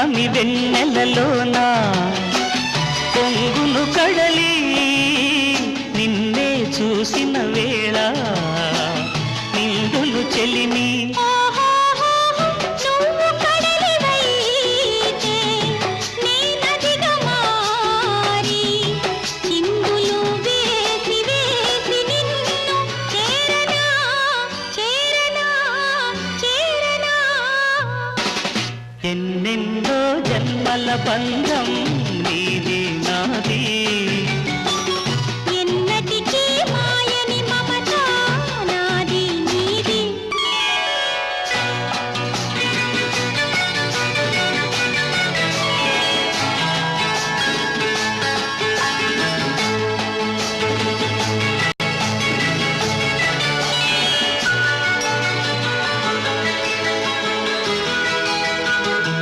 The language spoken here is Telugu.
పున్నమి వెన్నెలలోన పొంగును కడలి నిన్నే చూసిన వేళ నిండును చెలిమి ఎన్నెన్నో జన్మల బంధం నీది నాది